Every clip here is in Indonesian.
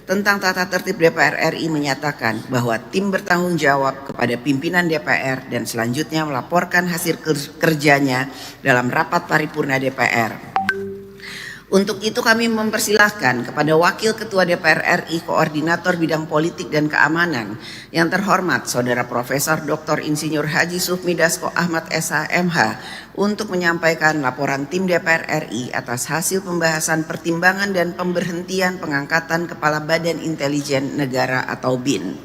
tentang tata tertib DPR RI menyatakan bahwa tim bertanggung jawab kepada pimpinan DPR dan selanjutnya melaporkan hasil kerjanya dalam rapat paripurna DPR. Untuk itu kami mempersilahkan kepada Wakil Ketua DPR RI Koordinator Bidang Politik dan Keamanan yang terhormat Saudara Profesor Dr. Insinyur Haji Sufmi Dasko Ahmad SH MH untuk menyampaikan laporan tim DPR RI atas hasil pembahasan pertimbangan dan pemberhentian pengangkatan Kepala Badan Intelijen Negara atau BIN.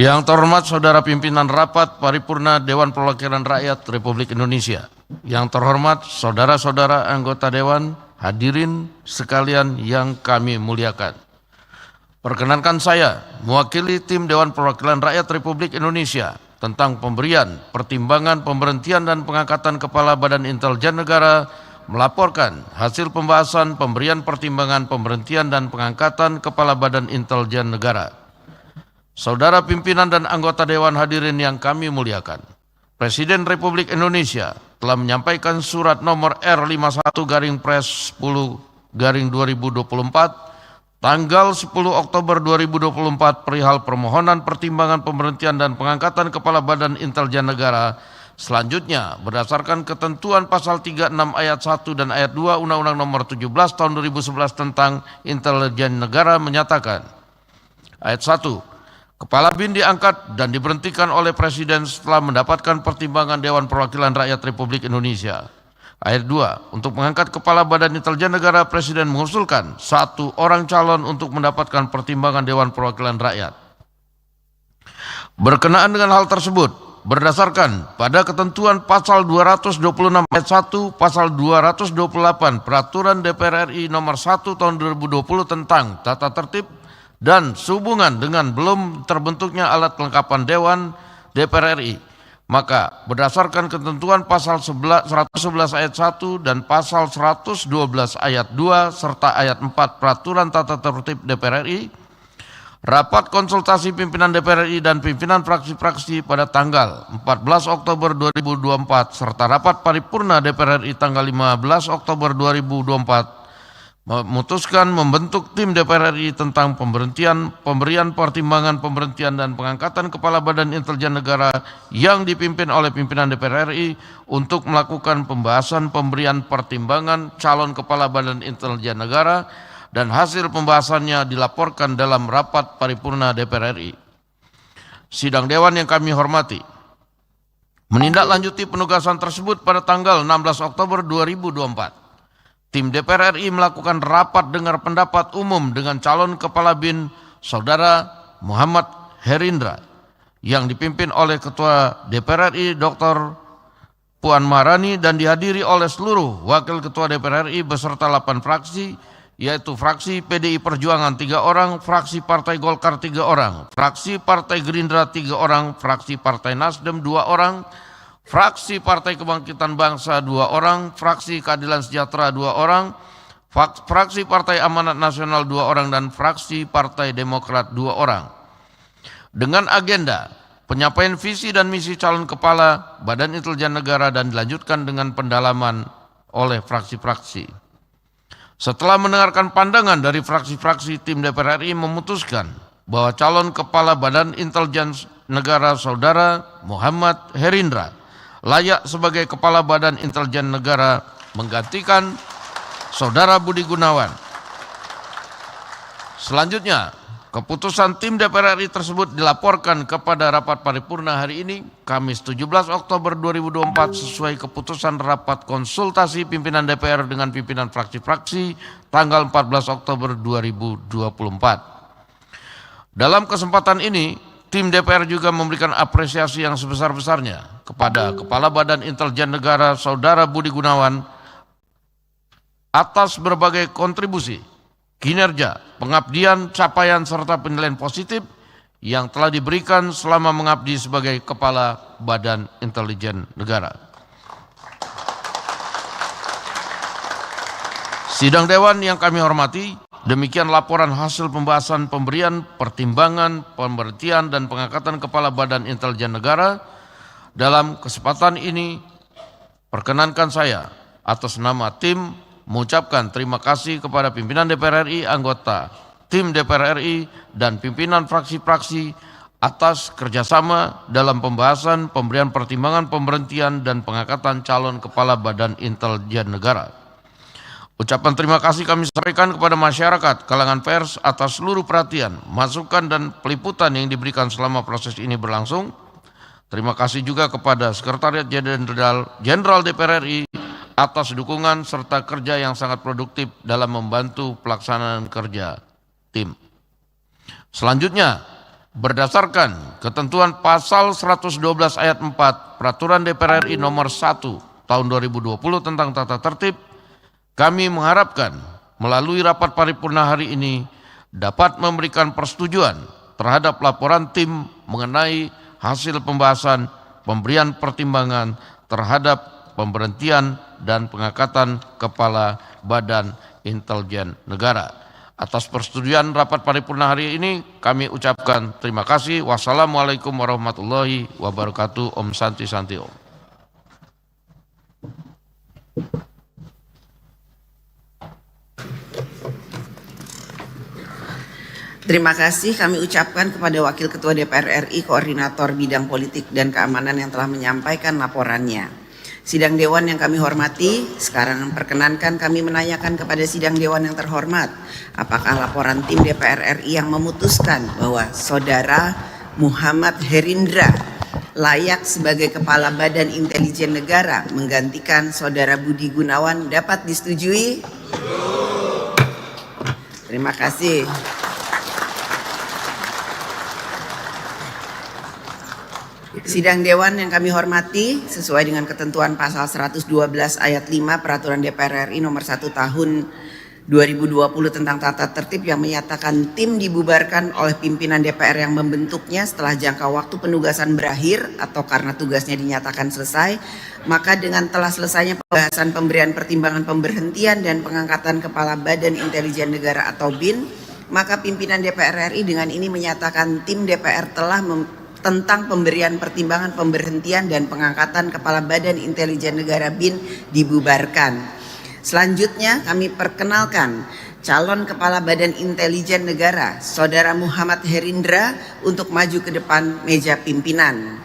Yang terhormat Saudara Pimpinan Rapat Paripurna Dewan Perwakilan Rakyat Republik Indonesia. Yang terhormat saudara-saudara anggota Dewan, hadirin sekalian yang kami muliakan. Perkenankan saya mewakili tim Dewan Perwakilan Rakyat Republik Indonesia tentang pemberian, pertimbangan, pemberhentian dan pengangkatan Kepala Badan Intelijen Negara melaporkan hasil pembahasan pemberian, pertimbangan, pemberhentian dan pengangkatan Kepala Badan Intelijen Negara. Saudara pimpinan dan anggota Dewan hadirin yang kami muliakan, Presiden Republik Indonesia telah menyampaikan surat nomor R51/10/2024 tanggal 10 Oktober 2024 perihal permohonan pertimbangan pemberhentian dan pengangkatan Kepala Badan Intelijen Negara. Selanjutnya, berdasarkan ketentuan pasal 36 ayat 1 dan ayat 2 Undang-Undang nomor 17 tahun 2011 tentang Intelijen Negara menyatakan, ayat 1, Kepala BIN diangkat dan diberhentikan oleh Presiden setelah mendapatkan pertimbangan Dewan Perwakilan Rakyat Republik Indonesia. Ayat 2, untuk mengangkat Kepala Badan Intelijen Negara, Presiden mengusulkan 1 orang calon untuk mendapatkan pertimbangan Dewan Perwakilan Rakyat. Berkenaan dengan hal tersebut, berdasarkan pada ketentuan pasal 226 ayat 1, pasal 228 Peraturan DPR RI nomor 1 tahun 2020 tentang tata tertib dan sehubungan dengan belum terbentuknya alat kelengkapan Dewan DPR RI, maka berdasarkan ketentuan pasal 111 ayat 1 dan pasal 112 ayat 2 serta ayat 4 Peraturan Tata Tertib DPR RI, rapat konsultasi pimpinan DPR RI dan pimpinan fraksi-fraksi pada tanggal 14 Oktober 2024 serta rapat paripurna DPR RI tanggal 15 Oktober 2024 memutuskan membentuk tim DPR RI tentang pemberhentian, pemberian pertimbangan pemberhentian dan pengangkatan Kepala Badan Intelijen Negara yang dipimpin oleh pimpinan DPR RI untuk melakukan pembahasan pemberian pertimbangan calon Kepala Badan Intelijen Negara dan hasil pembahasannya dilaporkan dalam rapat paripurna DPR RI. Sidang Dewan yang kami hormati, menindaklanjuti penugasan tersebut pada tanggal 16 Oktober 2024. Tim DPR RI melakukan rapat dengar pendapat umum dengan calon Kepala BIN Saudara Muhammad Herindra yang dipimpin oleh Ketua DPR RI Dr. Puan Maharani dan dihadiri oleh seluruh Wakil Ketua DPR RI beserta 8 fraksi, yaitu fraksi PDI Perjuangan 3 orang, fraksi Partai Golkar 3 orang, fraksi Partai Gerindra 3 orang, fraksi Partai Nasdem 2 orang, fraksi Partai Kebangkitan Bangsa 2 orang, fraksi Keadilan Sejahtera 2 orang, fraksi Partai Amanat Nasional 2 orang, dan fraksi Partai Demokrat 2 orang. Dengan agenda penyampaian visi dan misi calon Kepala Badan Intelijen Negara dan dilanjutkan dengan pendalaman oleh fraksi-fraksi. Setelah mendengarkan pandangan dari fraksi-fraksi, tim DPR RI memutuskan bahwa calon Kepala Badan Intelijen Negara Saudara Muhammad Herindra layak sebagai Kepala Badan Intelijen Negara menggantikan Saudara Budi Gunawan. Selanjutnya, keputusan tim DPR RI tersebut dilaporkan kepada rapat paripurna hari ini, Kamis 17 Oktober 2024 sesuai keputusan rapat konsultasi pimpinan DPR dengan pimpinan fraksi-fraksi tanggal 14 Oktober 2024. Dalam kesempatan ini, tim DPR juga memberikan apresiasi yang sebesar-besarnya kepada Kepala Badan Intelijen Negara Saudara Budi Gunawan atas berbagai kontribusi, kinerja, pengabdian, capaian, serta penilaian positif yang telah diberikan selama mengabdi sebagai Kepala Badan Intelijen Negara. Sidang Dewan yang kami hormati, Demikian laporan hasil pembahasan pemberian pertimbangan, pemberhentian, dan pengangkatan Kepala Badan Intelijen Negara. Dalam kesempatan ini, perkenankan saya atas nama tim mengucapkan terima kasih kepada pimpinan DPR RI, anggota tim DPR RI, dan pimpinan fraksi-fraksi atas kerjasama dalam pembahasan pemberian pertimbangan pemberhentian dan pengangkatan calon Kepala Badan Intelijen Negara. Ucapan terima kasih kami sampaikan kepada masyarakat, kalangan pers atas seluruh perhatian, masukan dan peliputan yang diberikan selama proses ini berlangsung. Terima kasih juga kepada Sekretariat Jenderal DPR RI atas dukungan serta kerja yang sangat produktif dalam membantu pelaksanaan kerja tim. Selanjutnya, berdasarkan ketentuan pasal 112 ayat 4 Peraturan DPR RI nomor 1 tahun 2020 tentang tata tertib, kami mengharapkan melalui rapat paripurna hari ini dapat memberikan persetujuan terhadap laporan tim mengenai hasil pembahasan pemberian pertimbangan terhadap pemberhentian dan pengangkatan Kepala Badan Intelijen Negara. Atas persetujuan rapat paripurna hari ini kami ucapkan terima kasih. Wassalamualaikum warahmatullahi wabarakatuh. Om Santi Santi Om. Terima kasih kami ucapkan kepada Wakil Ketua DPR RI, Koordinator Bidang Politik dan Keamanan yang telah menyampaikan laporannya. Sidang Dewan yang kami hormati, sekarang perkenankan kami menanyakan kepada Sidang Dewan yang terhormat, apakah laporan tim DPR RI yang memutuskan bahwa Saudara Muhammad Herindra layak sebagai Kepala Badan Intelijen Negara menggantikan Saudara Budi Gunawan dapat disetujui? Terima kasih. Sidang Dewan yang kami hormati, sesuai dengan ketentuan pasal 112 ayat 5 Peraturan DPR RI nomor 1 tahun 2020 tentang tata tertib yang menyatakan tim dibubarkan oleh pimpinan DPR yang membentuknya setelah jangka waktu penugasan berakhir atau karena tugasnya dinyatakan selesai, maka dengan telah selesainya pembahasan pemberian pertimbangan pemberhentian dan pengangkatan Kepala Badan Intelijen Negara atau BIN, maka pimpinan DPR RI dengan ini menyatakan tim DPR telah tentang pemberian pertimbangan pemberhentian dan pengangkatan Kepala Badan Intelijen Negara BIN dibubarkan. Selanjutnya kami perkenalkan calon Kepala Badan Intelijen Negara, Saudara Muhammad Herindra, untuk maju ke depan meja pimpinan.